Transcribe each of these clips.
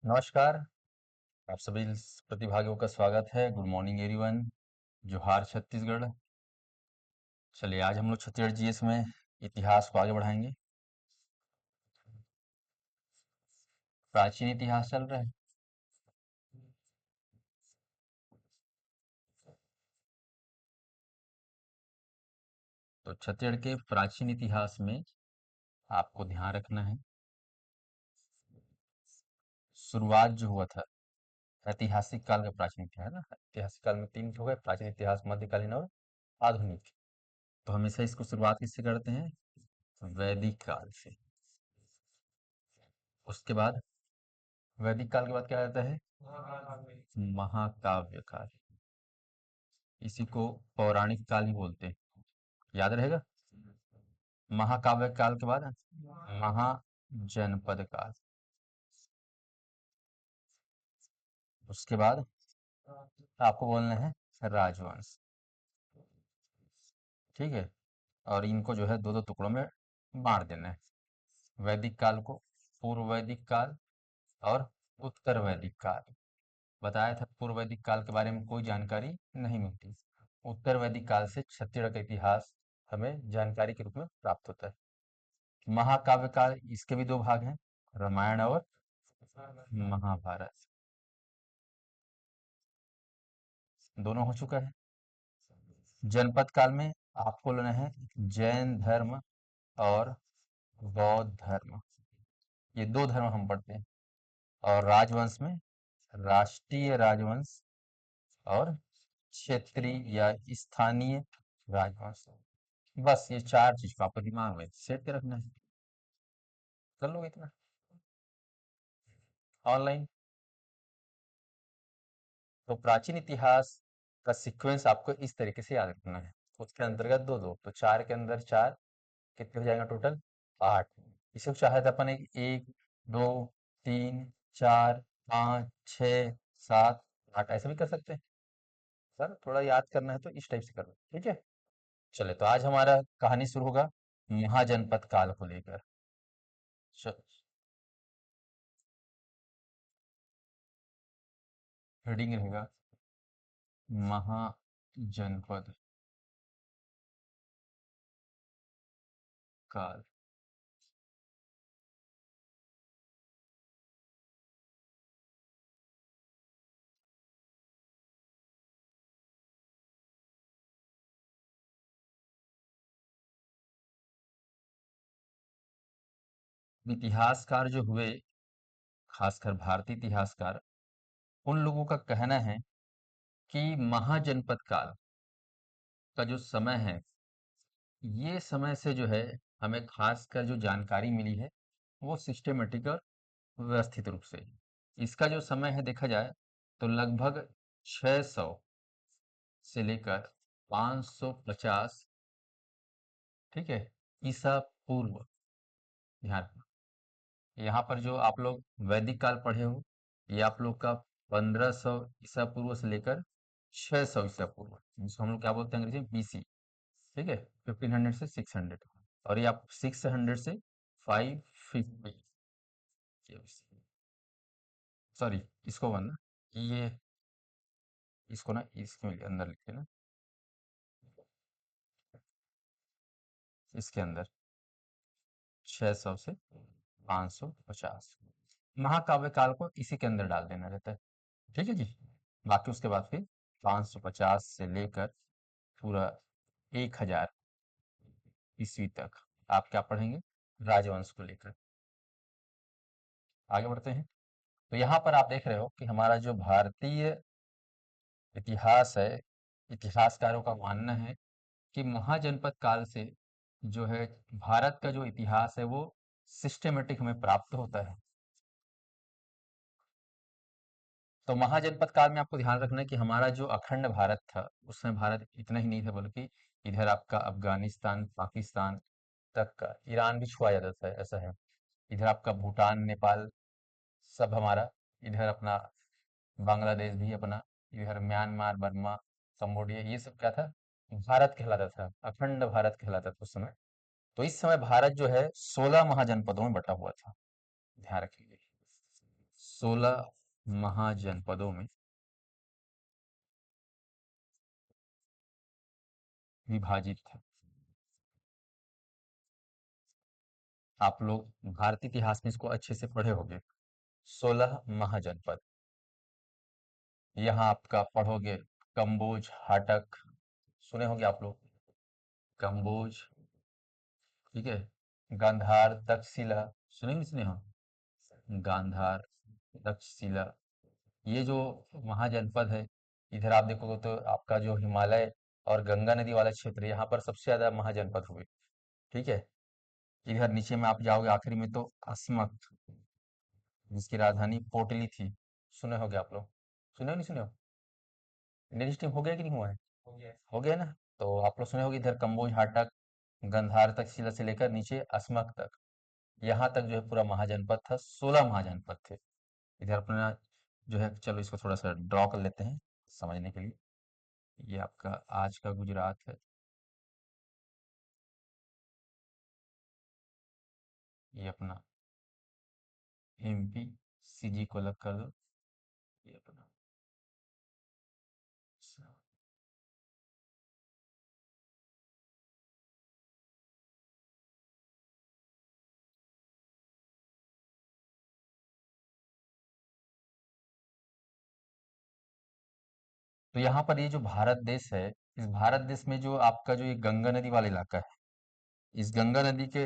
नमस्कार। आप सभी प्रतिभागियों का स्वागत है। Good morning everyone. जोहार छत्तीसगढ़। चलिए आज हम लोग छत्तीसगढ़ जीएस में इतिहास को आगे बढ़ाएंगे। प्राचीन इतिहास चल रहा है। तो छत्तीसगढ़ के प्राचीन इतिहास में आपको ध्यान रखना है, शुरुआत जो हुआ था ऐतिहासिक काल का। प्राचीन इतिहास ना, ऐतिहासिक काल में तीन हो गए: प्राचीन इतिहास, मध्यकालीन और आधुनिक। तो हमेशा इसको शुरुआत किससे करते हैं? वैदिक काल से। उसके बाद वैदिक काल के बाद क्या आता है? महाकाव्य काल। इसी को पौराणिक काल ही बोलते हैं। याद रहेगा। महाकाव्य काल के बाद महाजनपद काल। उसके बाद आपको बोलना है राजवंश। ठीक है। और इनको जो है दो दो टुकड़ों में बांट देना है। वैदिक काल को पूर्व वैदिक काल और उत्तर वैदिक काल। बताया था पूर्व वैदिक काल के बारे में कोई जानकारी नहीं मिलती। उत्तर वैदिक काल से छत्तीसगढ़ का इतिहास हमें जानकारी के रूप में प्राप्त होता है। महाकाव्य काल, इसके भी दो भाग हैं, रामायण और महाभारत। दोनों हो चुका है। जनपद काल में आपको लेना है जैन धर्म और बौद्ध धर्म। ये दो धर्म हम पढ़ते हैं। और राजवंश में राष्ट्रीय राजवंश और क्षेत्रीय या स्थानीय राजवंश। बस ये चार चीज को आपको दिमाग में सेट कर रखना है। कर लोगे इतना ऑनलाइन। तो प्राचीन इतिहास का सीक्वेंस आपको इस तरीके से याद रखना है। उसके अंतर्गत दो दो तो चार के अंदर चार, कितने हो जाएगा टोटल? आठ। इसे चाहे तो अपन एक, दो, तीन, चार, पाँच, छ, सात, आठ ऐसे भी कर सकते हैं। सर थोड़ा याद करना है तो इस टाइप से करना, ठीक है। चले तो आज हमारा कहानी शुरू होगा महाजनपद काल को लेकर। हेडिंग रहेगा महाजनपद काल। इतिहासकार जो हुए, खासकर भारतीय इतिहासकार, उन लोगों का कहना है कि महाजनपद काल का जो समय है, ये समय से जो है हमें खासकर जो जानकारी मिली है वो सिस्टेमेटिक और व्यवस्थित रूप से। इसका जो समय है देखा जाए तो लगभग 600 से लेकर 550, ठीक है, ईसा पूर्व। ध्यान रखना, यहाँ पर जो आप लोग वैदिक काल पढ़े हो, ये आप लोग का 1500 ईसा पूर्व से लेकर 600 ईसा पूर्व, जिसको हम लोग क्या बोलते हैं अंग्रेजी में बीसी। ठीक है, 1500 से 600। और ये आप 600 से 550, सॉरी इसको बनना, ये इसको ना इसके अंदर लिखे ना, इसके अंदर 600 से 550। महाकाव्य काल को इसी के अंदर डाल देना रहता है। ठीक है जी। बाकी उसके बाद फिर 550 से लेकर पूरा 1000 ईस्वी तक आप क्या पढ़ेंगे? राजवंश को लेकर। आगे बढ़ते हैं। तो यहाँ पर आप देख रहे हो कि हमारा जो भारतीय इतिहास है, इतिहासकारों का मानना है कि महाजनपद काल से जो है भारत का जो इतिहास है वो सिस्टेमेटिक हमें प्राप्त होता है। तो महाजनपद काल में आपको ध्यान रखना है कि हमारा जो अखंड भारत था, उसमें भारत इतना ही नहीं था, बल्कि इधर आपका अफगानिस्तान, पाकिस्तान तक का, ईरान भी छुआ जाता था, ऐसा है। इधर आपका भूटान, नेपाल सब हमारा, इधर अपना बांग्लादेश भी अपना, इधर म्यांमार, बर्मा, कंबोडिया, ये सब क्या था? भारत कहलाता था, अखंड भारत कहलाता था उस समय। तो इस समय भारत जो है 16 महाजनपदों में बटा हुआ था। ध्यान रखिए, 16 महाजनपदों में विभाजित था। आप लोग भारतीय इतिहास में इसको अच्छे से पढ़े होंगे। 16 महाजनपद। यहाँ आपका पढ़ोगे कंबोज, हाटक, सुने होंगे आप लोग। कंबोज, ठीक है। गांधार, तक्षशिला, सुने नहीं सुने हो? गांधार, तक्षशिला, ये जो महाजनपद है, इधर आप देखोगे तो आपका जो हिमालय और गंगा नदी वाला क्षेत्र है, यहाँ पर सबसे ज्यादा महाजनपद हुए। ठीक है। इधर नीचे में आप जाओगे आखिरी में तो अस्मक, जिसकी राजधानी पोटली थी। सुने होगे आप लोग, सुने हो नहीं सुने हो? इंडियन हिस्ट्री में हो गया कि नहीं हुआ है? हो गया ना। तो आप लोग सुने होगे इधर कंबोज, हाटक, गंधार तक्षशिला से लेकर नीचे अस्मक तक, यहाँ तक जो है पूरा महाजनपद था। 16 महाजनपद थे। इधर अपना जो है, चलो इसको थोड़ा सा ड्रॉ कर लेते हैं समझने के लिए। ये आपका आज का गुजरात है, ये अपना एमपी, सीजी को अलग कर दो, ये अपना। तो यहाँ पर ये जो भारत देश है, इस भारत देश में जो आपका जो ये गंगा नदी वाला इलाका है, इस गंगा नदी के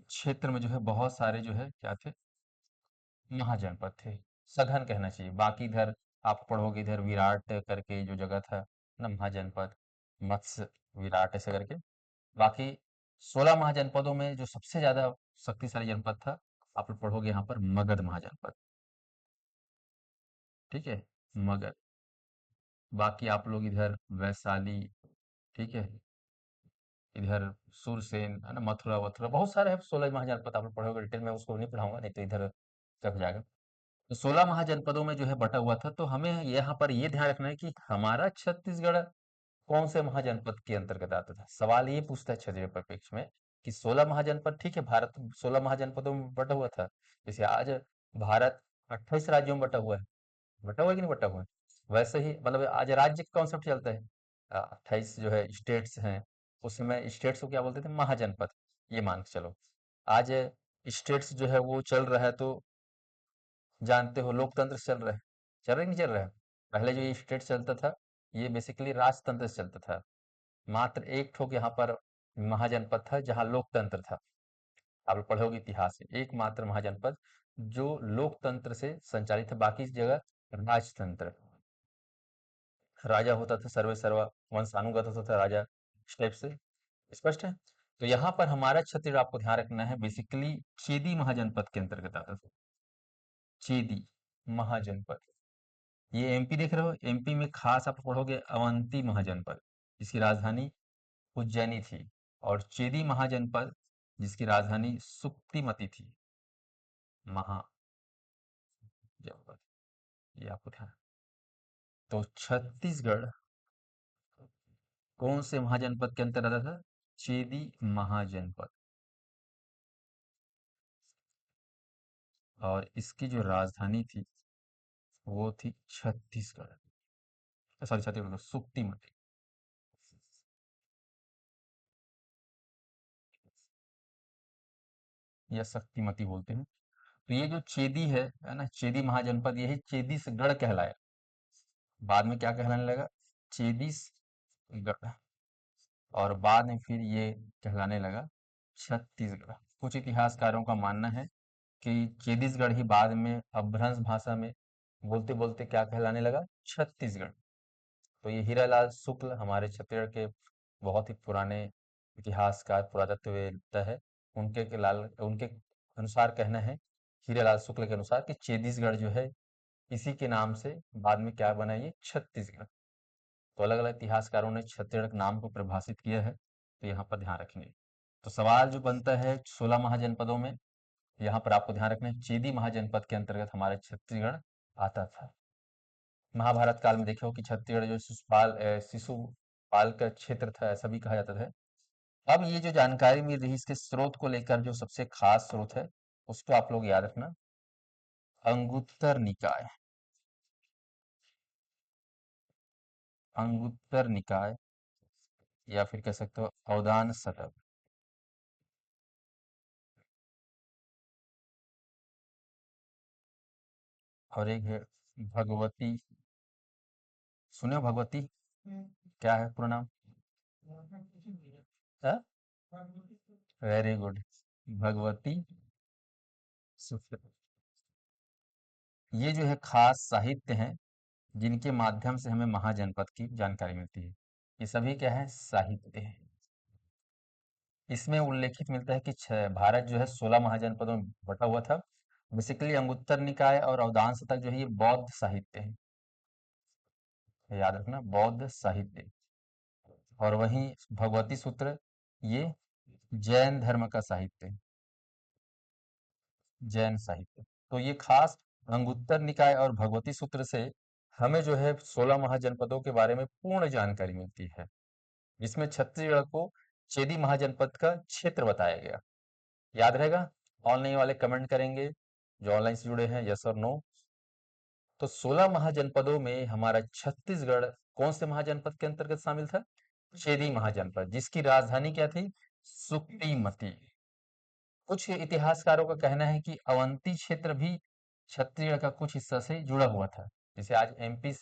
क्षेत्र में जो है बहुत सारे जो है क्या थे, महाजनपद थे। सघन कहना चाहिए। बाकी इधर आप पढ़ोगे, इधर विराट करके जो जगह था ना, महाजनपद, मत्स्य विराट ऐसे करके। बाकी 16 महाजनपदों में जो सबसे ज्यादा शक्तिशाली जनपद था, आप लोग पढ़ोगे यहाँ पर मगध महाजनपद। ठीक है, मगध। बाकी आप लोग इधर वैशाली, ठीक है, इधर सूरसेन है ना, मथुरा वथुरा, बहुत सारे हैं। 16 महाजनपद आप लोग पढ़ोगे डिटेल में, उसको नहीं पढ़ाऊंगा, नहीं तो इधर कब जाएगा। तो 16 महाजनपदों में जो है बटा हुआ था। तो हमें यहाँ पर ये ध्यान रखना है कि हमारा छत्तीसगढ़ कौन से महाजनपद के अंतर्गत आता था। सवाल ये पूछता है छठवें परिप्रेक्ष्य में कि 16 महाजनपद, ठीक है, भारत 16 महाजनपदों में बटा हुआ था। जैसे आज भारत 28 राज्यों में बटा हुआ है कि नहीं बटा हुआ है? वैसे ही मतलब आज राज्य का कॉन्सेप्ट चलता है। 28 जो है स्टेट्स हैं, उस समय स्टेट्स को क्या बोलते थे? महाजनपद। ये मान के चलो। आज स्टेट्स जो है वो चल रहा है, तो जानते हो लोकतंत्र से चल रहा है। चल रहा है कि नहीं चल रहा है? पहले जो ये स्टेट चलता था, ये बेसिकली राजतंत्र से चलता था। मात्र एक ठोक यहाँ पर महाजनपद था जहाँ लोकतंत्र था। आप लोग पढ़ोगे इतिहास में, एकमात्र महाजनपद जो लोकतंत्र से संचालित है। बाकी इस जगह राजतंत्र, राजा होता था, सर्वे सर्वा, वंशानुगत होता था राजा, इस टाइप से। स्पष्ट है? तो यहाँ पर हमारा छत्तीसगढ़ आपको ध्यान रखना है, बेसिकली चेदी महाजनपद के अंतर्गत आता था। चेदी महाजनपद। ये एमपी देख रहे हो, एमपी में खास आप पढ़ोगे अवंती महाजनपद, जिसकी राजधानी उज्जैनी थी। और चेदी महाजनपद, जिसकी राजधानी सुक्तिमती थी। महाजनपद, ये आपको ध्यान। तो छत्तीसगढ़ कौन से महाजनपद के अंतर्गत आता था? चेदी महाजनपद। और इसकी जो राजधानी थी वो थी छत्तीसगढ़, सॉरी छत्तीसगढ़, सुक्तिमती, या शक्तिमती बोलते हैं। तो ये जो चेदी है ना, चेदी महाजनपद, यही चेदीसगढ़ कहलाया। बाद में क्या कहलाने लगा? चेदीसगढ़। और बाद में फिर ये कहलाने लगा छत्तीसगढ़। कुछ इतिहासकारों का मानना है कि चेदीसगढ़ ही बाद में अपभ्रंश भाषा में बोलते बोलते क्या कहलाने लगा? छत्तीसगढ़। तो ये हीरालाल शुक्ल हमारे छत्तीसगढ़ के बहुत ही पुराने इतिहासकार, पुरातत्ववेत्ता है। उनके अनुसार कहना है, हीरालाल शुक्ल के अनुसार, कि चेदीसगढ़ जो है इसी के नाम से बाद में क्या बना, ये छत्तीसगढ़। तो अलग अलग इतिहासकारों ने छत्तीसगढ़ के नाम को परिभाषित किया है, तो यहाँ पर ध्यान रखेंगे। तो सवाल जो बनता है 16 महाजनपदों में, यहाँ पर आपको ध्यान रखना है चेदी महाजनपद के अंतर्गत हमारा छत्तीसगढ़ आता था। महाभारत काल में देखे हो कि छत्तीसगढ़ जो शिशुपाल का क्षेत्र था, ऐसा भी कहा जाता था। अब ये जो जानकारी मिल रही है, इसके स्रोत को लेकर जो सबसे खास स्रोत है, उसको आप लोग याद रखना। अंगुत्तर निकाय, अंगुत्तर निकाय, या फिर कह सकते हो अवदान शतक। और एक है भगवती, सुने हो भगवती? क्या है पूरा नाम? वेरी गुड, भगवती सूत्र। ये जो है खास साहित्य हैं जिनके माध्यम से हमें महाजनपद की जानकारी मिलती है। ये सभी क्या है? साहित्य है। इसमें उल्लेखित मिलता है कि भारत जो है 16 महाजनपदों में बटा हुआ था। बेसिकली अंगुत्तर निकाय और अवदान शतक जो है ये बौद्ध साहित्य है, याद रखना, बौद्ध साहित्य। और वहीं भगवती सूत्र ये जैन धर्म का साहित्य है, जैन साहित्य। तो ये खास अंगुत्तर निकाय और भगवती सूत्र से हमें जो है 16 महाजनपदों के बारे में पूर्ण जानकारी मिलती है, जिसमें छत्तीसगढ़ को चेदी महाजनपद का क्षेत्र बताया गया। याद रहेगा? ऑनलाइन वाले कमेंट करेंगे, जो ऑनलाइन से जुड़े हैं, यस और नो। तो 16 महाजनपदों में हमारा छत्तीसगढ़ कौन से महाजनपद के अंतर्गत शामिल था? चेदी महाजनपद, जिसकी राजधानी क्या थी? सुक्तिमती। कुछ इतिहासकारों का कहना है कि अवंती क्षेत्र भी छत्तीसगढ़ का कुछ हिस्सा से जुड़ा हुआ था। जैसे आज एमपी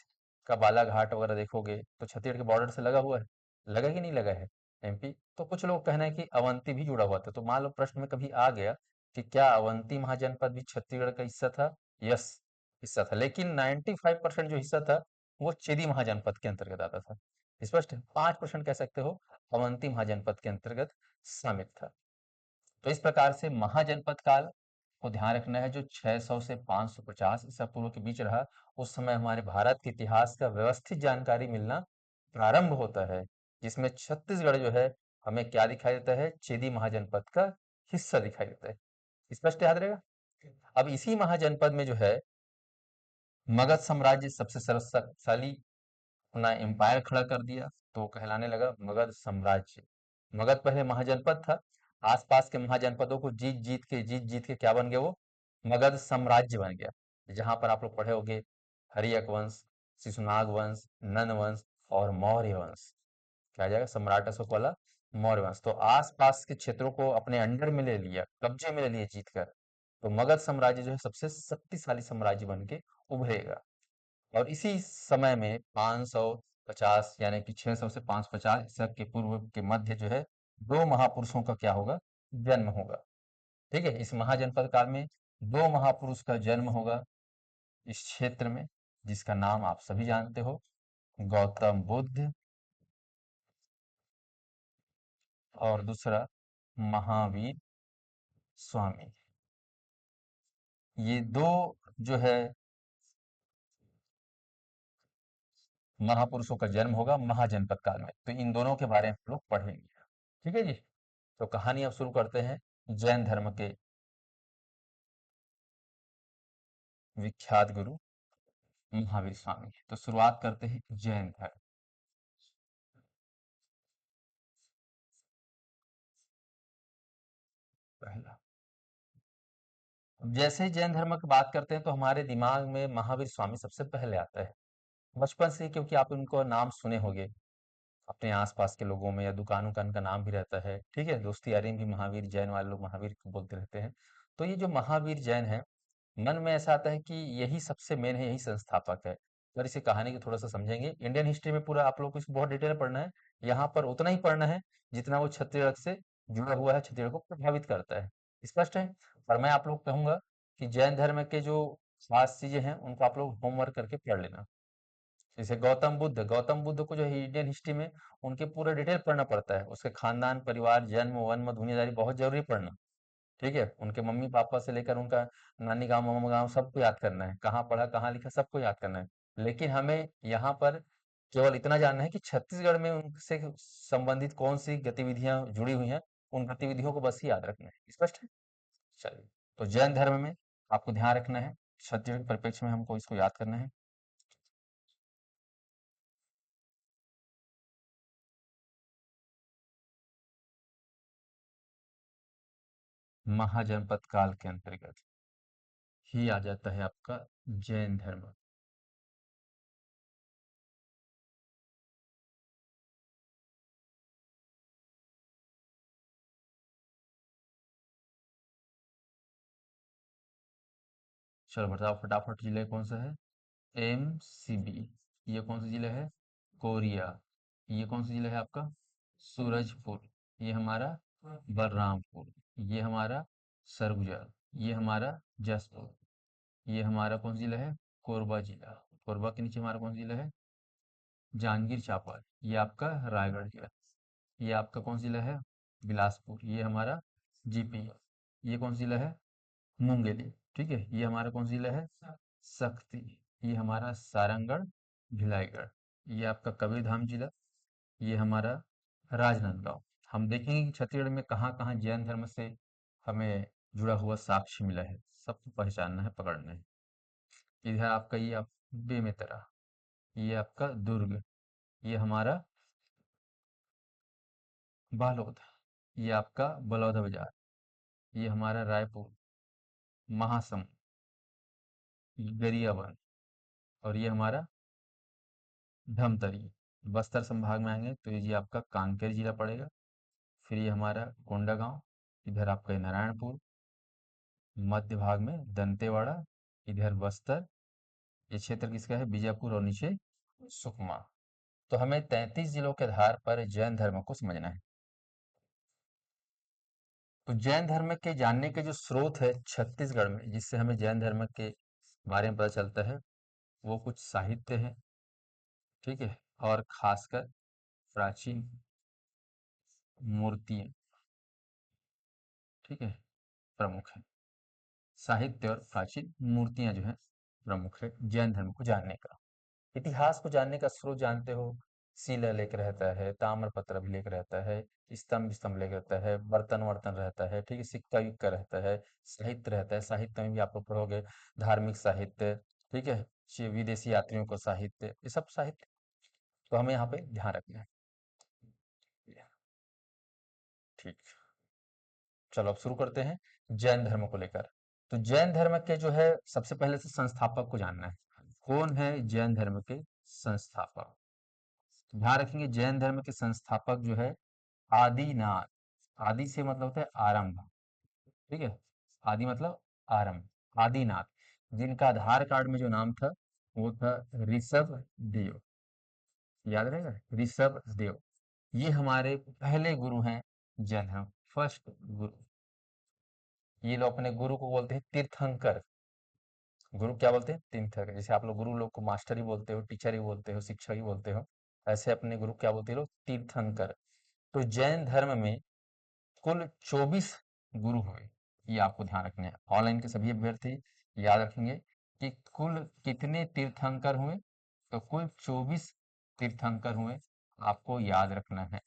का बालाघाट वगैरह देखोगे तो छत्तीसगढ़ के बॉर्डर से लगा हुआ है, लगा कि नहीं लगा है एमपी? तो कुछ लोग कहना है कि अवंती भी जुड़ा हुआ था। तो मान लो प्रश्न में कभी आ गया कि क्या अवंती महाजनपद भी छत्तीसगढ़ का हिस्सा था? यस, हिस्सा था, लेकिन 95% जो हिस्सा था वो चेदी महाजनपद के अंतर्गत आता था। स्पष्ट है? 5% कह सकते हो अवंती महाजनपद के अंतर्गत शामिल था। तो इस प्रकार से महाजनपद काल को ध्यान रखना है, जो 600 से 550 ईसा पूर्व के बीच रहा। उस समय हमारे भारत के इतिहास का व्यवस्थित जानकारी मिलना प्रारंभ होता है, जिसमें छत्तीसगढ़ जो है हमें क्या दिखाई देता है? चेदी महाजनपद का हिस्सा दिखाई देता है। स्पष्ट याद रहेगा? अब इसी महाजनपद में जो है मगध साम्राज्य सबसे शक्तिशाली अपना एम्पायर खड़ा कर दिया, तो कहलाने लगा मगध साम्राज्य। मगध पहले महाजनपद था, आसपास के महाजनपदों को जीत जीत के क्या बन गया वो? मगध साम्राज्य बन गया। जहां पर आप लोग पढ़े होंगे हर्यक वंश, शिशुनाग वंश, नंद वंश और मौर्य वंश। क्या आ जाएगा? सम्राट अशोक वाला मौर्य वंश। तो आसपास के क्षेत्रों को अपने अंडर में ले लिया, कब्जे में ले लिया जीत कर। तो मगध साम्राज्य जो है सबसे शक्तिशाली साम्राज्य बन के उभरेगा। और इसी समय में 550 यानी कि 600 से 550 ईसा के पूर्व के मध्य जो है दो महापुरुषों का क्या होगा? जन्म होगा। ठीक है, इस महाजनपद काल में दो महापुरुष का जन्म होगा इस क्षेत्र में, जिसका नाम आप सभी जानते हो, गौतम बुद्ध, और दूसरा महावीर स्वामी। ये दो जो है महापुरुषों का जन्म होगा महाजनपद काल में। तो इन दोनों के बारे में हम लोग पढ़ेंगे। ठीक है जी। तो कहानी अब शुरू करते हैं जैन धर्म के विख्यात गुरु महावीर स्वामी। तो शुरुआत करते हैं जैन धर्म। पहला, अब जैसे ही जैन धर्म की बात करते हैं तो हमारे दिमाग में महावीर स्वामी सबसे पहले आता है। बचपन से ही, क्योंकि आप उनको नाम सुने होंगे अपने आसपास के लोगों में, या दुकान उकान का नाम भी रहता है। ठीक है, दोस्ती यारी में भी महावीर जैन वाले लोग महावीर को बोलते रहते हैं। तो ये जो महावीर जैन है, मन में ऐसा आता है कि यही सबसे मेन है, यही संस्थापक है। और इसी कहानी को थोड़ा सा समझेंगे। इंडियन हिस्ट्री में पूरा आप लोग को इसको बहुत डिटेल में पढ़ना है। यहाँ पर उतना ही पढ़ना है जितना वो छत्तीसगढ़ से जुड़ा हुआ है, छत्तीसगढ़ को प्रभावित करता है। स्पष्ट है? और मैं आप लोग कहूंगा कि जैन धर्म के जो खास चीजें हैं उनको आप लोग होमवर्क करके पढ़ लेना। जैसे गौतम बुद्ध को जो है इंडियन हिस्ट्री में उनके पूरा डिटेल पढ़ना पड़ता है। उसके खानदान, परिवार, जन्म, वन्म, दुनियादारी बहुत जरूरी पढ़ना। ठीक है, उनके मम्मी पापा से लेकर उनका नानी गांव, मामा गांव, सबको याद करना है, कहाँ पढ़ा कहाँ लिखा सबको याद करना है। लेकिन हमें यहाँ पर केवल इतना जानना है कि छत्तीसगढ़ में उनसे संबंधित कौन सी गतिविधियां जुड़ी हुई हैं, उन गतिविधियों को बस ही याद रखना है। स्पष्ट है? चलिए, तो जैन धर्म में आपको ध्यान रखना है, छत्तीसगढ़ के परिप्रेक्ष्य में हमको इसको याद करना है। महाजनपद काल के अंतर्गत ही आ जाता है आपका जैन धर्म। चलो बताओ फटाफट, जिले कौन सा है? एमसीबी। ये कौन सा जिला है? कोरिया। ये कौन सा जिला है आपका? सूरजपुर। ये हमारा बलरामपुर। ये हमारा सरगुजा। ये हमारा जसपुर। ये हमारा कौन सा जिला है? कोरबा जिला। कोरबा के नीचे हमारा कौन सा जिला है? जांजगीर चांपा। ये आपका रायगढ़ जिला। ये आपका कौन सा जिला है? बिलासपुर। ये हमारा जीपी। ये कौन सा जिला है? मुंगेली। ठीक है, ये हमारा कौन सा जिला है? शक्ति। ये हमारा सारंगढ़ भिलाईगढ़। ये आपका कबीरधाम जिला। ये हमारा राजनांदगांव। हम देखेंगे कि छत्तीसगढ़ में कहाँ कहाँ जैन धर्म से हमें जुड़ा हुआ साक्ष्य मिला है, सबको पहचानना है, पकड़ना है। इधर आपका ये आप बेमेतरा। ये आपका दुर्ग। ये हमारा बालोद। ये आपका बलौदा बाजार। ये हमारा रायपुर, महासमुंद, गरियाबंद। और ये हमारा धमतरी। बस्तर संभाग में आएंगे तो ये आपका कांकेर जिला पड़ेगा। फिर ये हमारा कोंडागांव। इधर आपका ये नारायणपुर। मध्य भाग में दंतेवाड़ा। इधर बस्तर। ये क्षेत्र किसका है? बीजापुर। और नीचे सुकमा। तो हमें 33 जिलों के आधार पर जैन धर्म को समझना है। तो जैन धर्म के जानने के जो स्रोत है छत्तीसगढ़ में, जिससे हमें जैन धर्म के बारे में पता चलता है, वो कुछ साहित्य है। ठीक है। और खासकर प्राचीन मूर्तियां। ठीक है, प्रमुख है। साहित्य और प्राचीन मूर्तियां जो है प्रमुख है जैन धर्म को जानने का। इतिहास को जानने का स्रोत जानते हो, शिलालेख रहता है, ताम्रपत्र अभिलेख रहता है, स्तंभ स्तंभ लेख रहता है, बर्तन वर्तन रहता है, ठीक है, सिक्का विक्का रहता है, साहित्य रहता है। साहित्य में भी आप लोग पढ़ोगे धार्मिक साहित्य। ठीक है, विदेशी यात्रियों का साहित्य, ये सब साहित्य। तो हमें यहाँ पे ध्यान रखना है। ठीक। चलो अब शुरू करते हैं जैन धर्म को लेकर। तो जैन धर्म के जो है सबसे पहले से संस्थापक को जानना है। कौन है जैन धर्म के संस्थापक? ध्यान रखेंगे जैन धर्म के संस्थापक जो है आदिनाथ। आदि से मतलब होता है आरंभ। ठीक है, आदि मतलब आरंभ। आदिनाथ, जिनका आधार कार्ड में जो नाम था वो था ऋषभ देव। याद रहेगा, ऋषभ देव। ये हमारे पहले गुरु हैं जैन धर्म, फर्स्ट गुरु। ये लोग अपने गुरु को बोलते हैं तीर्थंकर। गुरु क्या बोलते हैं? तीर्थंकर। जैसे आप लोग गुरु लोग को मास्टर ही बोलते हो, टीचर ही बोलते हो, शिक्षक ही बोलते हो, ऐसे अपने गुरु क्या बोलते हैं लोग? तीर्थंकर। तो जैन धर्म में कुल 24 गुरु हुए। ये आपको ध्यान रखना है। ऑनलाइन के सभी अभ्यर्थी याद रखेंगे कि कुल कितने तीर्थंकर हुए। तो कुल 24 तीर्थंकर हुए, आपको याद रखना है।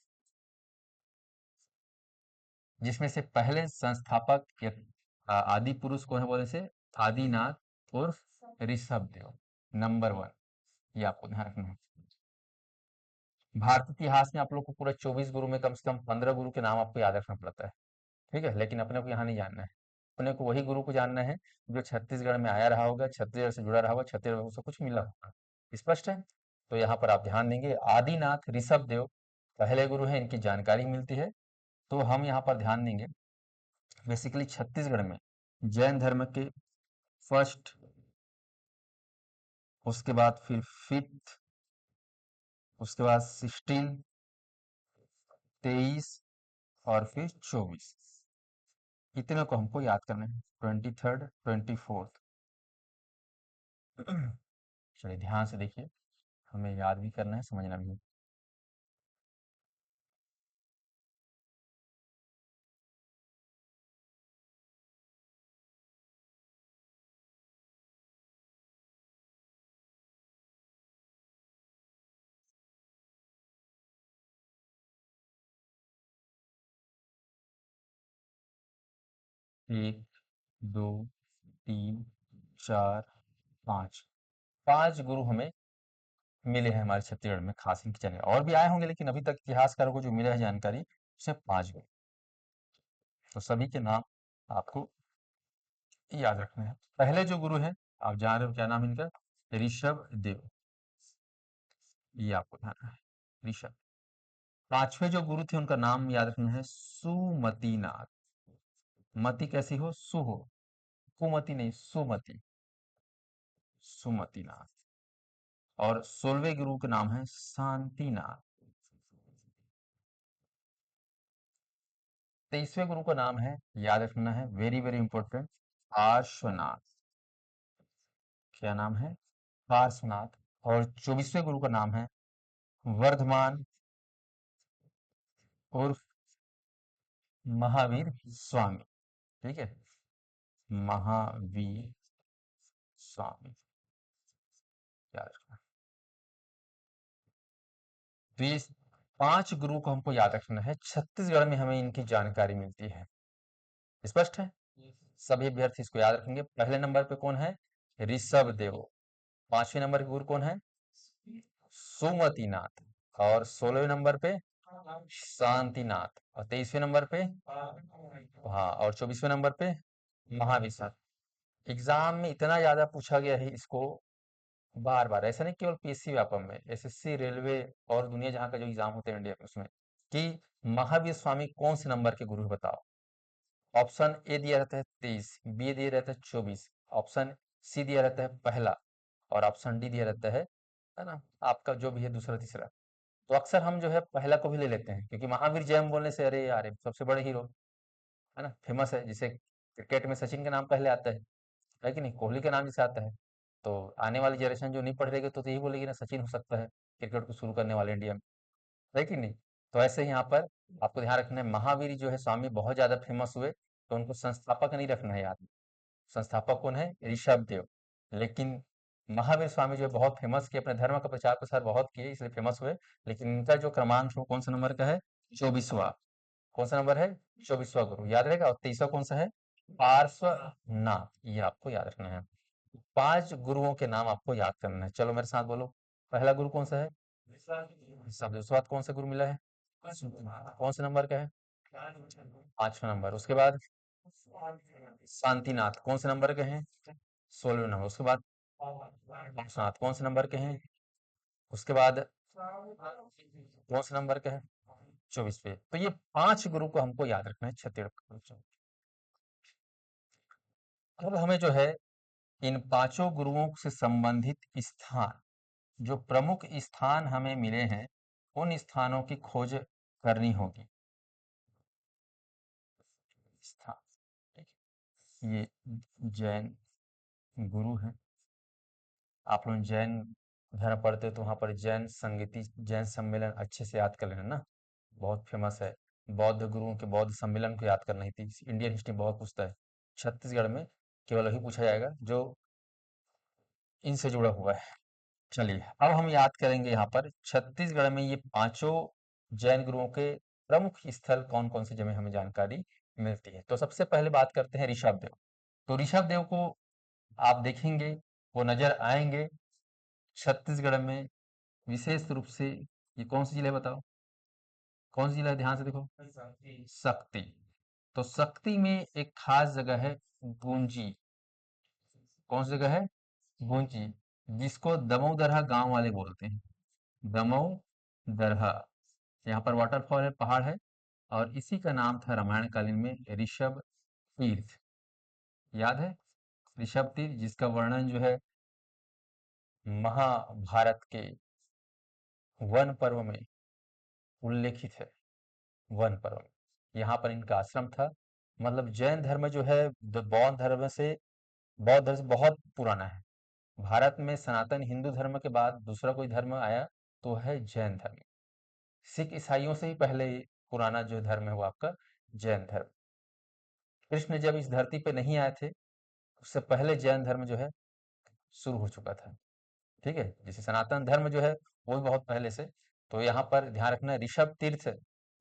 जिसमें से पहले संस्थापक या आदि पुरुष कौन है बोले से? आदिनाथ उर्फ ऋषभ देव, नंबर वन। ये आपको ध्यान रखना है। भारतीय इतिहास में आप लोग को पूरा 24 गुरु में कम से कम 15 गुरु के नाम आपको याद रखना पड़ता है। ठीक है, लेकिन अपने को यहाँ नहीं जानना है। अपने को वही गुरु को जानना है जो छत्तीसगढ़ में आया रहा होगा, छत्तीसगढ़ से जुड़ा रहा होगा, छत्तीसगढ़ से कुछ मिला होगा। स्पष्ट है? तो यहाँ पर आप ध्यान देंगे आदिनाथ ऋषभ देव पहले गुरु हैं, इनकी जानकारी मिलती है। तो हम यहाँ पर ध्यान देंगे बेसिकली छत्तीसगढ़ में जैन धर्म के फर्स्ट, उसके बाद फिर फिफ्थ, उसके बाद 16, 23 और फिर 24। इतने को हमको याद करना है। 23rd, 24th। चलिए ध्यान से देखिए, हमें याद भी करना है, समझना भी है। 1, 2, 3, 4, 5। 5 गुरु हमें मिले हैं हमारे छत्तीसगढ़ में, खास इनकी जानकारी और भी आए होंगे, लेकिन अभी तक इतिहासकारों को जो मिला है जानकारी, उसमें 5 गुरु। तो सभी के नाम आपको याद रखना है। पहले जो गुरु है, आप जान रहे हो क्या नाम इनका, ऋषभ देव, ये आपको ध्यान रखना है, ऋषभ। पांचवे जो गुरु थे उनका नाम याद रखना है, सुमतिनाथ। मति कैसी हो, सु हो, कुमति नहीं, सुमति, सुमतिनाथ। और 16वें गुरु का नाम है शांतिनाथ। 23वें गुरु का नाम है, याद रखना है, वेरी वेरी इंपॉर्टेंट, पार्श्वनाथ। क्या नाम है, पार्श्वनाथ। और 24वें गुरु का नाम है वर्धमान उर्फ महावीर स्वामी। ठीक है, महावीर स्वामी, याद रखना। तो ये 5 गुरु को हमको याद रखना है, छत्तीसगढ़ में हमें इनकी जानकारी मिलती है। स्पष्ट है, सभी अभ्यर्थी इसको याद रखेंगे। पहले नंबर पे कौन है, ऋषभ देव। 5वें नंबर के गुरु कौन है, सुमतिनाथ। और 16वें नंबर पे शांतिनाथ। और 23वें नंबर पे, हाँ, और 24वें नंबर पे महावीर स्वामी। एग्जाम में इतना ज्यादा पूछा गया है इसको, बार बार, ऐसा नहीं केवल पीएससी व्यापम में, एसएससी, रेलवे और दुनिया जहाँ का जो एग्जाम होते हैं इंडिया में, उसमें कि महावीर स्वामी कौन से नंबर के गुरु हैं, बताओ। ऑप्शन ए दिया रहता है 23, बी दिया रहता है 24, ऑप्शन सी दिया रहता है पहला, और ऑप्शन डी दिया रहता है ना, आपका जो भी है दूसरा तीसरा। तो अक्सर हम जो है पहला को भी ले लेते हैं, क्योंकि महावीर जयम बोलने से अरे यार ये सबसे बड़े हीरो, है ना, फेमस है, जिसे क्रिकेट में सचिन का नाम पहले आता है कि नहीं, कोहली का नाम जैसे आता है। तो आने वाली जनरेशन जो नहीं पढ़ रहेगी तो यही बोलेगी ना, सचिन हो सकता है क्रिकेट को शुरू करने वाले इंडिया में, है कि नहीं। तो ऐसे ही यहाँ पर आपको ध्यान रखना है, महावीर जो है स्वामी बहुत ज्यादा फेमस हुए, तो उनको संस्थापक नहीं रखना है याद में। संस्थापक कौन है, ऋषभ देव। लेकिन महावीर स्वामी जो है बहुत फेमस किए, अपने धर्म का प्रचार प्रसार बहुत किए, इसलिए फेमस हुए। लेकिन इनका जो क्रमांक है वो कौन सा नंबर का है, 24वां। कौन सा नंबर है, 24वां गुरु, याद रहेगा। और 23वां कौन सा है, पार्श्वनाथ, ये आपको याद रखना है। 5 गुरुओं के नाम आपको याद करना है, चलो मेरे साथ बोलो। पहला गुरु कौन सा है, ऋषभ। उसके बाद कौन सा गुरु मिला है, कौन से नंबर का है, 5वां नंबर। उसके बाद शांतिनाथ, कौन से नंबर के हैं, 16वें नंबर। उसके बाद पार्श्वनाथ, कौन से नंबर के हैं, उसके बाद कौन से नंबर के हैं, 24वें। तो ये 5 गुरु को हमको याद रखना है छत्तीसगढ़। अब हमें जो है इन पांचों गुरुओं से संबंधित स्थान, जो प्रमुख स्थान हमें मिले हैं, उन स्थानों की खोज करनी होगी। स्थान, ठीक है? ये जैन गुरु हैं। आप लोग जैन धर्म पढ़ते हो तो वहां पर जैन संगीति, जैन सम्मेलन अच्छे से याद कर लेना ना, बहुत फेमस है। बौद्ध गुरुओं के बौद्ध सम्मेलन को याद करना ही थी, इंडियन हिस्ट्री बहुत पूछता है। छत्तीसगढ़ में केवल वही पूछा जाएगा जो इनसे जुड़ा हुआ है। चलिए अब हम याद करेंगे यहाँ पर छत्तीसगढ़ में ये पांचों जैन गुरुओं के प्रमुख स्थल कौन कौन से, जगह हमें जानकारी मिलती है। तो सबसे पहले बात करते हैं ऋषभ देव। तो ऋषभ देव को आप देखेंगे, वो नजर आएंगे छत्तीसगढ़ में, विशेष रूप से। ये कौन सी जिला है बताओ, कौन सी जिला है, ध्यान से देखो, शक्ति। तो शक्ति में एक खास जगह है गुंजी। कौन सी जगह है, गुंजी, जिसको दमोदरहा गांव वाले बोलते हैं, दमोदरहा। यहाँ पर वाटरफॉल है, पहाड़ है, और इसी का नाम था रामायण कालीन में ऋषभ तीर्थ। याद है, ऋषभ तीर्थ, जिसका वर्णन जो है महाभारत के वन पर्व में उल्लेखित है। वन पर्व में यहाँ पर इनका आश्रम था। मतलब जैन धर्म जो है बौद्ध धर्म से बहुत पुराना है। भारत में सनातन हिंदू धर्म के बाद दूसरा कोई धर्म आया तो है जैन धर्म। सिख ईसाइयों से ही पहले पुराना जो धर्म है वो आपका जैन धर्म। कृष्ण जब इस धरती पे नहीं आए थे, उससे पहले जैन धर्म जो है शुरू हो चुका था। ठीक है, जैसे सनातन धर्म जो है वो भी बहुत पहले से। तो यहाँ पर ध्यान रखना, ऋषभ तीर्थ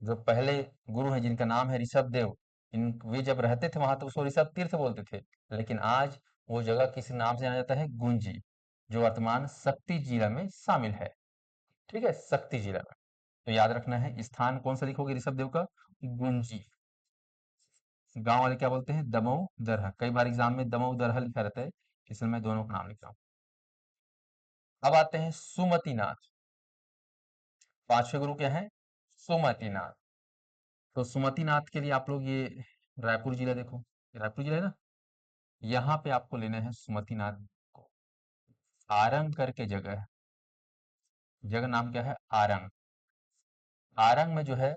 जो पहले गुरु हैं, जिनका नाम है ऋषभ देव, इन वे जब रहते थे वहां तो उसको ऋषभ तीर्थ बोलते थे। लेकिन आज वो जगह किसी नाम से जाना जाता है, गुंजी, जो वर्तमान शक्ति जिला में शामिल है। ठीक है, शक्ति जिला में। तो याद रखना है, स्थान कौन सा लिखोगे ऋषभ देव का, गुंजी। गांव वाले क्या बोलते हैं? दमऊ दरहा। कई बार एग्जाम में दमऊ दरहा लिखा रहता है, इसलिए मैं दोनों का नाम लिख रहा हूँ। अब आते हैं सुमतिनाथ। पांचवे गुरु क्या है? सुमतिनाथ। तो सुमतिनाथ के लिए आप लोग ये रायपुर जिला देखो, ये रायपुर जिला है ना, यहाँ पे आपको लेना है सुमतिनाथ को। आरंग करके जगह है, जगह नाम क्या है? आरंग। आरंग में जो है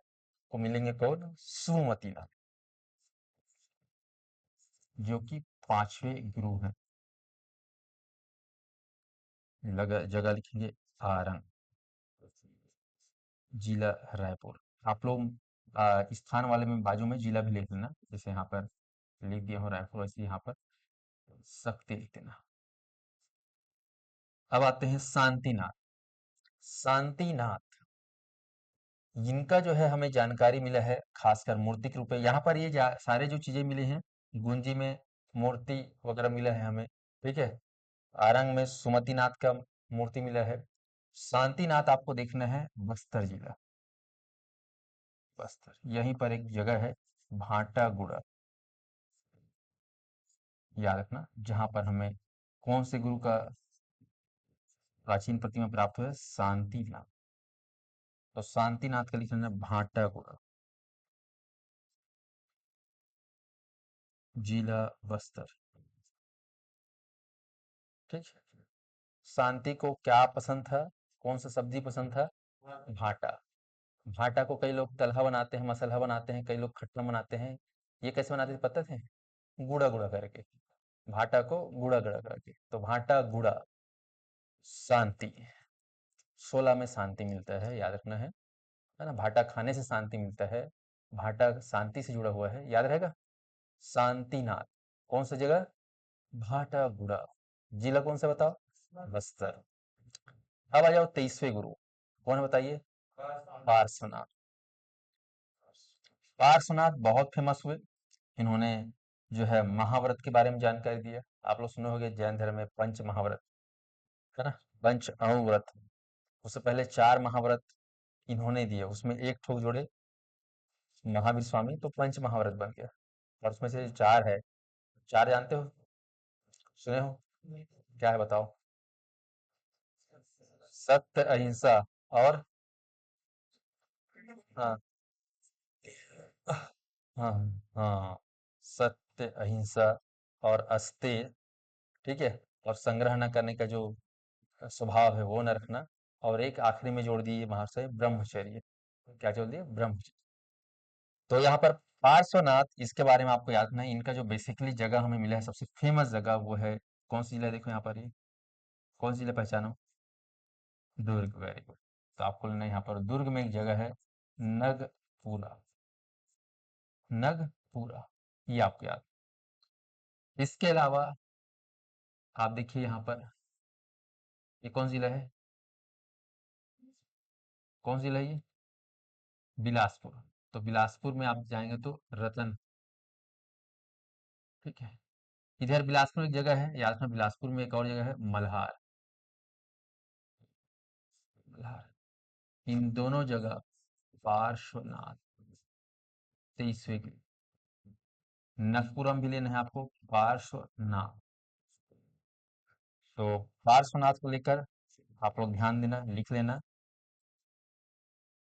को मिलेंगे कौन? सुमतिनाथ, जो कि पांचवे गुरु हैं। जगह लिखेंगे आरंग, जिला रायपुर। आप लोग स्थान वाले में बाजू में जिला भी लिख लेना, जैसे यहाँ पर लिख दिया हो रायपुर, वैसे यहाँ पर शक्ति लिख देना। अब आते हैं शांतिनाथ। शांतिनाथ, इनका जो है हमें जानकारी मिला है खासकर मूर्तिक रूप में। यहाँ पर ये सारे जो चीजें मिली हैं, गुंजी में मूर्ति वगैरह मिला है हमें, ठीक है। आरंग में सुमतिनाथ का मूर्ति मिला है। शांतिनाथ आपको देखना है बस्तर जिला, बस्तर। यहीं पर एक जगह है भाटागुड़ा, याद रखना, जहां पर हमें कौन से गुरु का प्राचीन प्रतिमा प्राप्त हुआ है? शांतिनाथ। तो शांतिनाथ का लिखना है भाटागुड़ा, जिला बस्तर, ठीक है। शांति को क्या पसंद था? कौन सा सब्जी पसंद था? भाटा। भाटा को कई लोग तलहा बनाते हैं, मसलहा बनाते हैं, कई लोग खट्टा बनाते हैं। ये कैसे बनाते थे पता थे? गुड़ा गुड़ा करके, भाटा को गुड़ा गुड़ा करके, तो भाटा गुड़ा। शांति, 16 में शांति मिलता है, याद रखना है ना। भाटा खाने से शांति मिलता है, भाटा शांति से जुड़ा हुआ है, याद रहेगा। शांतिनाथ, कौन सा जगह? भाटा गुड़ा, जिला कौन सा बताओ? बस्तर। अब आ जाओ 23वें गुरु, कौन है बताइए? पार्श्वनाथ। पार्श्वनाथ बहुत फेमस हुए। इन्होंने जो है महाव्रत के बारे में जानकारी दिया। आप लोग सुने होंगे जैन धर्म में पंच महाव्रत, है ना, पंच अणुव्रत। उससे पहले 4 महाव्रत इन्होंने दिए, उसमें एक ठोक जोड़े महावीर स्वामी, तो पंच महाव्रत बन गया। और उसमें से 4 है, 4 जानते हो? सुने हो? क्या है बताओ? सत्य, अहिंसा और, हाँ हाँ हाँ, सत्य, अहिंसा और अस्तेय, ठीक है। और संग्रह न करने का जो स्वभाव है वो न रखना। और एक आखिरी में जोड़ दिए महाशय, ब्रह्मचर्य। क्या जोड़ दिए? ब्रह्मचर्य। तो यहाँ पर पार्श्वनाथ, इसके बारे में आपको याद नहीं, इनका जो बेसिकली जगह हमें मिला है, सबसे फेमस जगह वो है कौन सी जिला है? देखो यहाँ पर, ये कौन सी जिला पहचानो? दुर्ग, वेरी गुड। तो आपको लेना है यहाँ पर दुर्ग में एक जगह है नगपुरा, नगपुरा, ये आपको याद। इसके अलावा आप देखिए यहाँ पर, ये कौन सी जिला है? कौन सी जिला है ये? बिलासपुर। तो बिलासपुर में आप जाएंगे तो रतन, ठीक है। इधर बिलासपुर में एक जगह है, याद रखना, बिलासपुर में एक और जगह है मल्हार, मल्हार। इन दोनों जगह पार्श्वनाथ, 23वें की। नगपुरम भी लेना है आपको, पार्श्वनाथ। तो पार्श्वनाथ को लेकर आप लोग ध्यान देना, लिख लेना।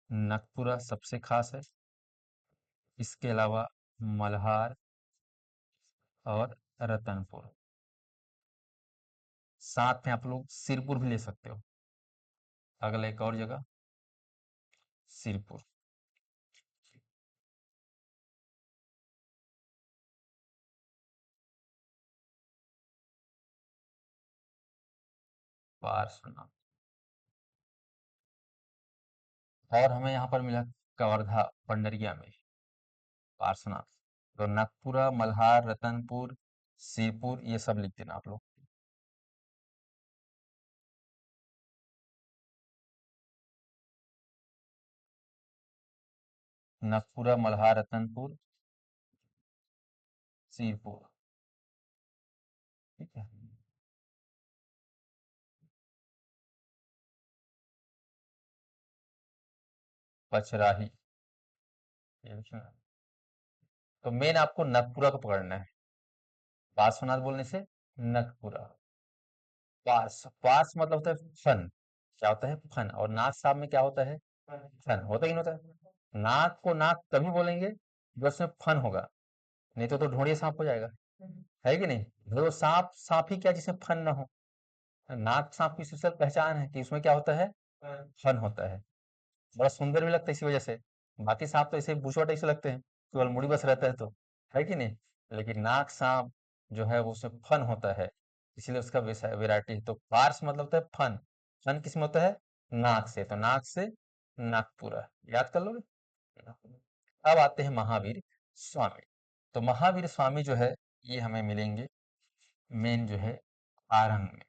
नगपुरा सबसे खास है, इसके अलावा मल्हार और रतनपुर। साथ में आप लोग सिरपुर भी ले सकते हो, अगला एक और जगह सिरपुर। पार्श्वनाथ। और हमें यहाँ पर मिला कवर्धा पंडरिया में पार्श्वनाथ। तो नागपुरा, मल्हार, रतनपुर, सिरपुर, ये सब लिख देना आप लोग। नागपुरा, मल्हार, रतनपुर, सिरपुर, ठीक है। पचराही, ये लिखना। तो मेन आपको नखपुरा को पकड़ना है। पार्श्वनाथ बोलने से नखपुरा। पार्श पार्श मतलब होता है फन। क्या होता है? फन। और नाक साहब में क्या होता है? फन। होता ही नहीं होता है। नाक को नाक तभी बोलेंगे जब उसमें फन होगा, नहीं तो ढूंढिए सांप हो जाएगा। है कि नहीं? तो सांप सांप ही क्या जिसमें फन ना हो। नाग सांप की सबसे पहचान है कि उसमें क्या होता है? फन होता है। बड़ा सुंदर भी लगता है इसी वजह से। बाकी सांप तो ऐसे बुछवाट ऐसे लगते हैं, केवल मुड़ी बस रहता है तो। है कि नहीं? लेकिन नाग सांप जो है वो उसमें फन होता है, इसलिए उसका वैरायटी है। तो पार्स मतलब होता है फन। फन किसमें होता है? नाक से। तो नाक से नागपुरा याद कर लोगे। अब आते हैं महावीर स्वामी। तो महावीर स्वामी जो है ये हमें मिलेंगे मेन जो है आरंग में।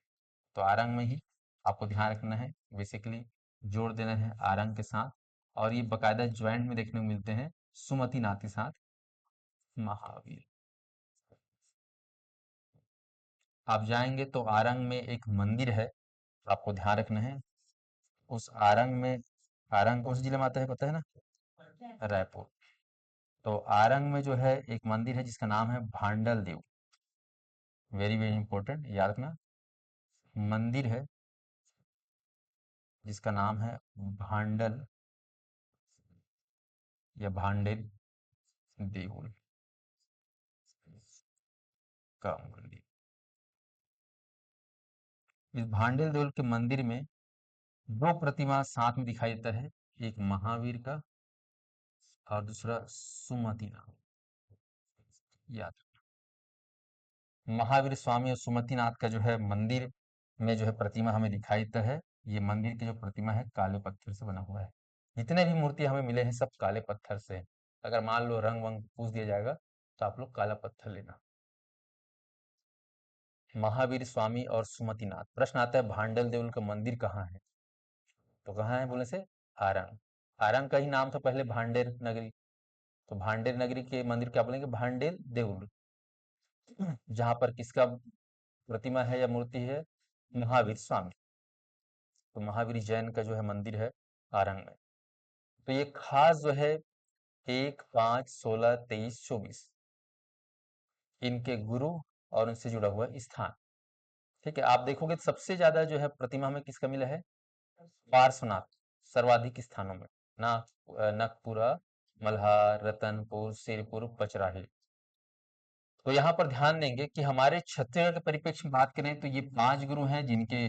तो आरंग में ही आपको ध्यान रखना है, बेसिकली जोड़ देना है आरंग के साथ। और ये बकायदा ज्वाइंट में देखने को मिलते हैं सुमति नाथ के साथ महावीर। आप जाएंगे तो आरंग में एक मंदिर है, आपको ध्यान रखना है। उस आरंग में, आरंग कौन से जिले में आता है पता है ना? रायपुर। तो आरंग में जो है एक मंदिर है जिसका नाम है भांडल देव। वेरी वेरी इंपॉर्टेंट, याद रखना। मंदिर है जिसका नाम है भांडल या भांडेल देउल का मंदिर। इस भांडेल देउल के मंदिर में दो प्रतिमा साथ में दिखाई देता है, एक महावीर का और दूसरा सुमतिनाथ। याद रखना। महावीर स्वामी और सुमतिनाथ का जो है मंदिर में जो है प्रतिमा हमें दिखाई देता है। ये मंदिर की जो प्रतिमा है काले पत्थर से बना हुआ है। जितने भी मूर्ति हमें मिले हैं सब काले पत्थर से हैं। अगर मान लो रंग वंग पूछ दिया जाएगा तो आप लोग काला पत्थर लेना। महावीर स्वामी और सुमतिनाथ। प्रश्न आता है भांडल देउल का मंदिर कहाँ है? तो कहाँ है बोले से? आरंग। आरंग का ही नाम था पहले भांडेर नगरी। तो भांडेर नगरी के मंदिर क्या बोलेंगे? भांडेर देउल। जहां पर किसका प्रतिमा है या मूर्ति है? महावीर स्वामी। तो महावीर जैन का जो है मंदिर है आरंग में। तो ये खास जो है 1, 5, 16, 23, 24 इनके गुरु और उनसे जुड़ा हुआ स्थान। ठीक है, आप देखोगे तो सबसे ज्यादा जो है प्रतिमा में किसका मिला है? पार्श्वनाथ। सर्वाधिक स्थानों में नागपुरा, मल्हार, रतनपुर, सिरपुर, पचराही। तो यहाँ पर ध्यान देंगे कि हमारे छत्तीसगढ़ के परिप्रेक्ष्य में बात करें तो ये 5 गुरु हैं जिनके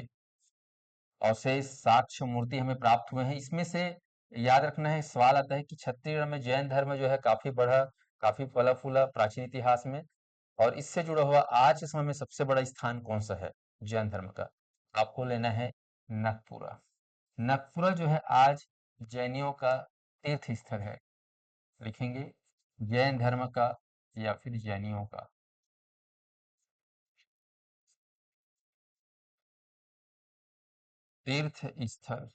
अवशेष साक्ष्य मूर्ति हमें प्राप्त हुए हैं। इसमें से याद रखना है, सवाल आता है कि छत्तीसगढ़ में जैन धर्म जो है काफी बड़ा, काफी फला फूला प्राचीन इतिहास में, और इससे जुड़ा हुआ आज के समय में सबसे बड़ा स्थान कौन सा है जैन धर्म का? आपको लेना है नखपुरा। नखपुरा जो है आज जैनियों का तीर्थ स्थल है। लिखेंगे जैन धर्म का या फिर जैनियों का तीर्थ स्थल।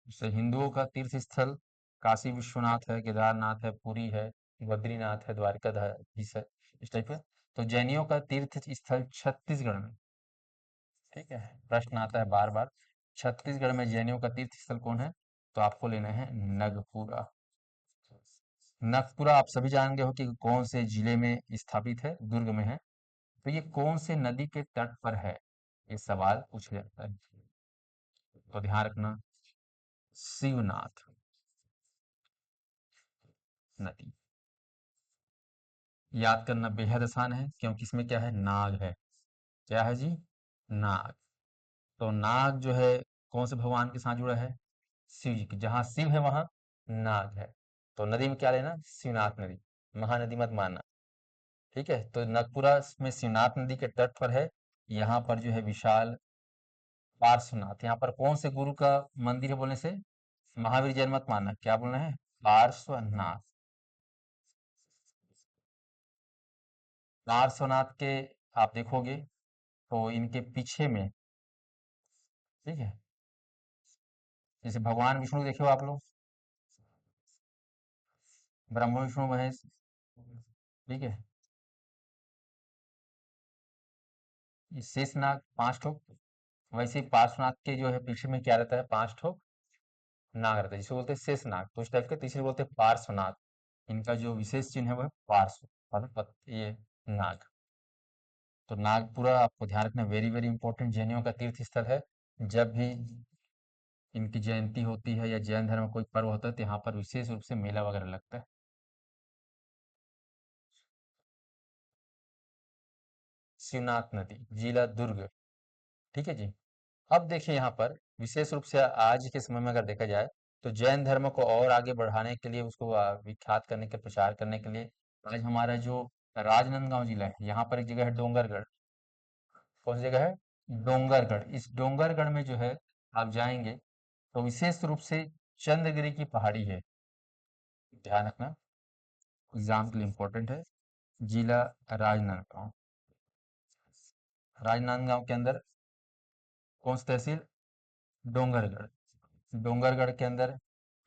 जैसे हिंदुओं का तीर्थ स्थल काशी विश्वनाथ है, केदारनाथ है, पुरी है, बद्रीनाथ है, द्वारकाधीश है, इस टाइप का। तो जैनियों का तीर्थ स्थल छत्तीसगढ़ में। ठीक है, प्रश्न आता है बार बार, छत्तीसगढ़ में जैनियों का तीर्थ स्थल कौन है? तो आपको लेना है नगपुरा। नगपुरा आप सभी जान गए हो कि कौन से जिले में स्थापित है? दुर्ग में है। तो ये कौन से नदी के तट पर है? ये सवाल पूछा जाता है। तो ध्यान रखना, शिवनाथ नदी। याद करना बेहद आसान है क्योंकि इसमें क्या है? नाग है। क्या है जी? नाग। तो नाग जो है कौन से भगवान के साथ जुड़ा है? शिव जी की। जहां शिव है वहां नाग है। तो नदी में क्या लेना? शिवनाथ नदी। महानदी मत मानना। ठीक है, तो नगपुरा में शिवनाथ नदी के तट पर है। यहाँ पर जो है विशाल पार्श्वनाथ। यहाँ पर कौन से गुरु का मंदिर है बोलने से? महावीर जैन मत मानना। क्या बोलना है? पार्श्वनाथ। पार्श्वनाथ के आप देखोगे तो इनके पीछे में, ठीक है, जैसे भगवान विष्णु देखे हो आप लोग, ब्रह्मा विष्णु महेश, ठीक है, ये शेषनाग 5 ठो। वैसे ही पार्श्वनाथ के जो है पीछे में क्या रहता है? 5 ठो नाग रहता है, जिसको बोलते हैं शेष नाग। तो इस टाइप के तीसरे बोलते हैं पार्श्वनाथ। इनका जो विशेष चिन्ह है वो है पार्श्व, मतलब ये नाग। तो नागपुरा आपको ध्यान रखना, वेरी वेरी इंपॉर्टेंट, जैनियों का तीर्थ स्थल है। जब भी इनकी जयंती होती है या जैन धर्म में कोई पर्व होता है तो यहाँ पर विशेष रूप से मेला वगैरह लगता है। शिवनाथ नदी, जिला दुर्ग। ठीक है जी। अब देखिए यहाँ पर विशेष रूप से आज के समय में अगर देखा जाए तो जैन धर्म को और आगे बढ़ाने के लिए, उसको विख्यात करने के, प्रचार करने के लिए आज हमारा जो राजनांदगांव जिला है, यहाँ पर एक जगह है डोंगरगढ़। कौन सी जगह है? डोंगरगढ़। इस डोंगरगढ़ में जो है आप जाएंगे तो विशेष रूप से चंद्रगिरी की पहाड़ी है। ध्यान रखना, एग्जाम के लिए इम्पोर्टेंट है। जिला राजनांदगांव। राजनांदगांव के अंदर कौन सी तहसील? डोंगरगढ़। डोंगरगढ़ के अंदर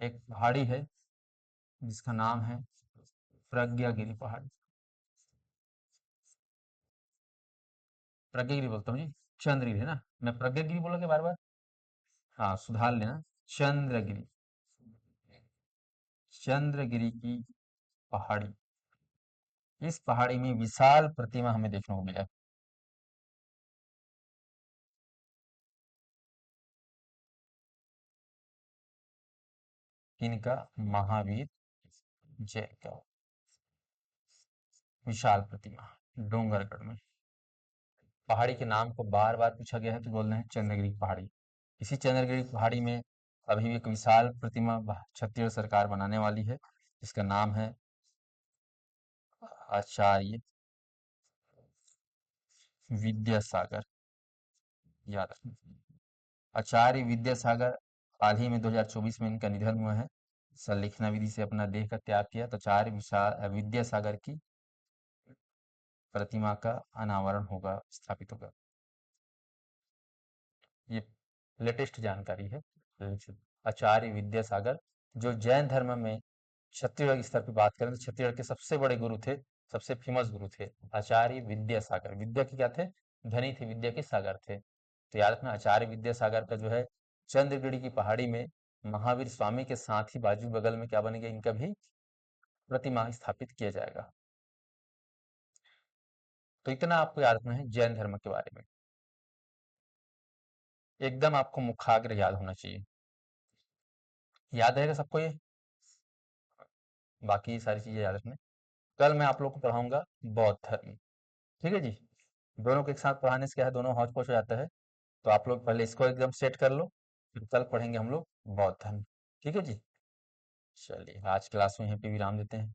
एक पहाड़ी है जिसका नाम है प्रज्ञागिरी पहाड़ी। प्रज्ञागिरी बोलता हूँ जी, चंद्रगिरी है ना, मैं प्रज्ञागिरी बोला के बार बार। हाँ, सुधार लेना, चंद्रगिरी। चंद्रगिरी की पहाड़ी। इस पहाड़ी में विशाल प्रतिमा हमें देखने को मिला। इनका महावीर जय का विशाल प्रतिमा डोंगरगढ़ में। पहाड़ी के नाम को बार बार पूछा गया है तो बोल रहे हैं चंद्रगिरी की पहाड़ी। इसी चंद्रगिरी की पहाड़ी में अभी भी एक विशाल प्रतिमा छत्तीसगढ़ सरकार बनाने वाली है, जिसका नाम है आचार्य विद्यासागर। याद रखना, आचार्य विद्यासागर। हाल ही में 2024 में इनका निधन हुआ है। संलिखना विधि से अपना देह का त्याग किया, तो आचार्य विद्यासागर की प्रतिमा का अनावरण होगा, स्थापित होगा। ये लेटेस्ट जानकारी है। आचार्य विद्यासागर, जो जैन धर्म में छत्तीसगढ़ के स्तर पे बात करें तो छत्तीसगढ़ के सबसे बड़े गुरु थे, सबसे फेमस गुरु थे आचार्य विद्यासागर। विद्या के क्या थे? धनी थे, विद्या के सागर थे। तो याद रखना, आचार्य विद्यासागर का जो है चंद्रगिरी की पहाड़ी में महावीर स्वामी के साथ ही बाजू बगल में क्या बनेगा, इनका भी प्रतिमा स्थापित किया जाएगा। तो इतना आपको याद रखना है जैन धर्म के बारे में। एकदम आपको मुखाग्र याद होना चाहिए। याद रहेगा सबको ये? बाकी सारी चीजें याद रखना। कल मैं आप लोग को पढ़ाऊंगा बौद्ध धर्म। ठीक है जी। दोनों को एक साथ पढ़ाने से क्या है, दोनों हौच पौच हो जाता है। तो आप लोग पहले इसको एकदम सेट कर लो, फिर कल पढ़ेंगे हम लोग बौद्ध धर्म। ठीक है जी। चलिए, आज क्लास में यहीं पे विराम देते हैं।